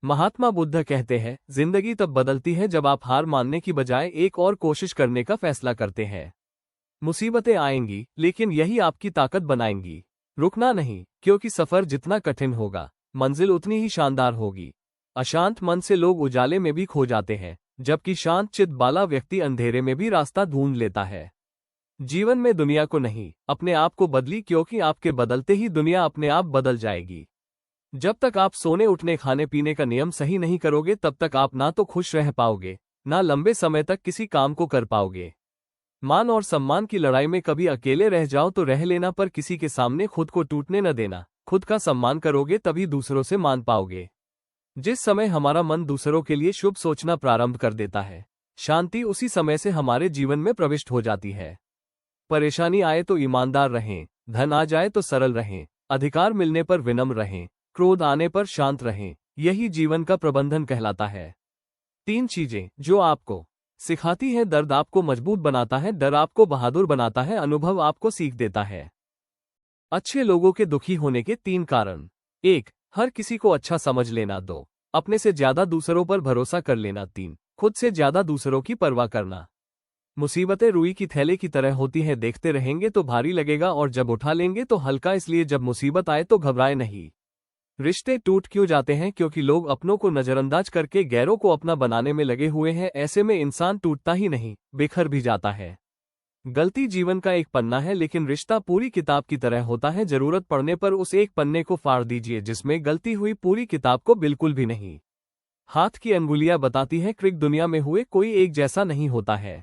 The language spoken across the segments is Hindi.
महात्मा बुद्ध कहते हैं, जिंदगी तब बदलती है जब आप हार मानने की बजाय एक और कोशिश करने का फैसला करते हैं। मुसीबतें आएंगी, लेकिन यही आपकी ताकत बनाएंगी। रुकना नहीं, क्योंकि सफर जितना कठिन होगा, मंजिल उतनी ही शानदार होगी। अशांत मन से लोग उजाले में भी खो जाते हैं, जबकि शांत चित्त वाला व्यक्ति अंधेरे में भी रास्ता ढूंढ लेता है। जीवन में दुनिया को नहीं, अपने आप को बदली, क्योंकि आपके बदलते ही दुनिया अपने आप बदल जाएगी। जब तक आप सोने उठने खाने पीने का नियम सही नहीं करोगे, तब तक आप ना तो खुश रह पाओगे, ना लंबे समय तक किसी काम को कर पाओगे। मान और सम्मान की लड़ाई में कभी अकेले रह जाओ तो रह लेना, पर किसी के सामने खुद को टूटने न देना। खुद का सम्मान करोगे तभी दूसरों से मान पाओगे। जिस समय हमारा मन दूसरों के लिए शुभ सोचना प्रारंभ कर देता है, शांति उसी समय से हमारे जीवन में प्रविष्ट हो जाती है। परेशानी आए तो ईमानदार रहें, धन आ जाए तो सरल रहें, अधिकार मिलने पर विनम्र रहें, क्रोध आने पर शांत रहें। यही जीवन का प्रबंधन कहलाता है। 3 चीजें जो आपको सिखाती है। दर्द आपको मजबूत बनाता है, डर आपको बहादुर बनाता है, अनुभव आपको सीख देता है। अच्छे लोगों के दुखी होने के 3 कारण। 1. हर किसी को अच्छा समझ लेना। 2. अपने से ज्यादा दूसरों पर भरोसा कर लेना। 3. खुद से ज्यादा दूसरों की परवाह करना। मुसीबतें रुई की थैले की तरह होती है, देखते रहेंगे तो भारी लगेगा और जब उठा लेंगे तो हल्का। इसलिए जब मुसीबत आए तो घबराए नहीं। रिश्ते टूट क्यों जाते हैं? क्योंकि लोग अपनों को नजरअंदाज करके गैरों को अपना बनाने में लगे हुए हैं। ऐसे में इंसान टूटता ही नहीं, बिखर भी जाता है। गलती जीवन का एक पन्ना है, लेकिन रिश्ता पूरी किताब की तरह होता है। जरूरत पड़ने पर उस एक पन्ने को फाड़ दीजिए जिसमें गलती हुई, पूरी किताब को बिल्कुल भी नहीं। हाथ की अंगुलियां बताती है, क्रिक दुनिया में हुए कोई एक जैसा नहीं होता है।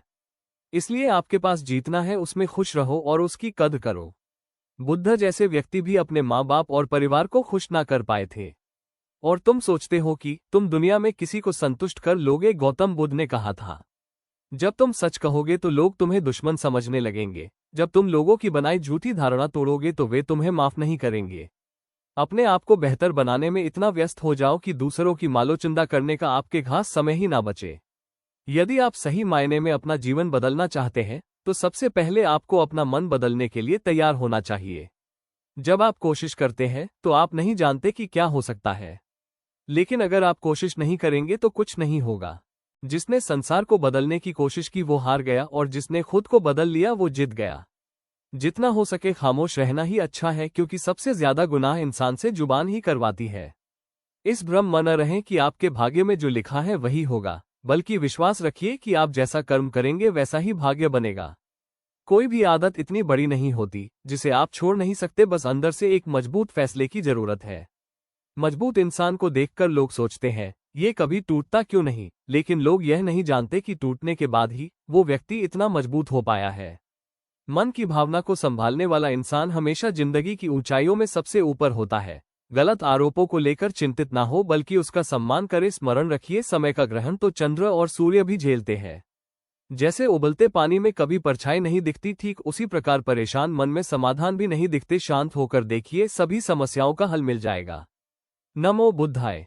इसलिए आपके पास जीतना है, उसमें खुश रहो और उसकी कद्र करो। बुद्ध जैसे व्यक्ति भी अपने माँ बाप और परिवार को खुश ना कर पाए थे। और तुम सोचते हो कि तुम दुनिया में किसी को संतुष्ट कर लोगे? गौतम बुद्ध ने कहा था, जब तुम सच कहोगे तो लोग तुम्हें दुश्मन समझने लगेंगे। जब तुम लोगों की बनाई झूठी धारणा तोड़ोगे तो वे तुम्हें माफ नहीं करेंगे। अपने आप को बेहतर बनाने में इतना व्यस्त हो जाओ कि दूसरों की मालोचुंदा करने का आपके घास समय ही ना बचे। यदि आप सही मायने में अपना जीवन बदलना चाहते हैं तो सबसे पहले आपको अपना मन बदलने के लिए तैयार होना चाहिए। जब आप कोशिश करते हैं तो आप नहीं जानते कि क्या हो सकता है, लेकिन अगर आप कोशिश नहीं करेंगे तो कुछ नहीं होगा। जिसने संसार को बदलने की कोशिश की वो हार गया, और जिसने खुद को बदल लिया वो जीत गया। जितना हो सके खामोश रहना ही अच्छा है, क्योंकि सबसे ज्यादा गुनाह इंसान से जुबान ही करवाती है। इस भ्रम में न रहें कि आपके भाग्य में जो लिखा है वही होगा, बल्कि विश्वास रखिए कि आप जैसा कर्म करेंगे वैसा ही भाग्य बनेगा। कोई भी आदत इतनी बड़ी नहीं होती जिसे आप छोड़ नहीं सकते, बस अंदर से एक मजबूत फैसले की जरूरत है। मजबूत इंसान को देखकर लोग सोचते हैं, ये कभी टूटता क्यों नहीं, लेकिन लोग यह नहीं जानते कि टूटने के बाद ही वो व्यक्ति इतना मजबूत हो पाया है। मन की भावना को संभालने वाला इंसान हमेशा जिंदगी की ऊंचाइयों में सबसे ऊपर होता है। गलत आरोपों को लेकर चिंतित ना हो, बल्कि उसका सम्मान करे। स्मरण रखिए, समय का ग्रहण तो चंद्र और सूर्य भी झेलते हैं। जैसे उबलते पानी में कभी परछाई नहीं दिखती, ठीक उसी प्रकार परेशान मन में समाधान भी नहीं दिखते। शांत होकर देखिए, सभी समस्याओं का हल मिल जाएगा। नमो बुद्धाय।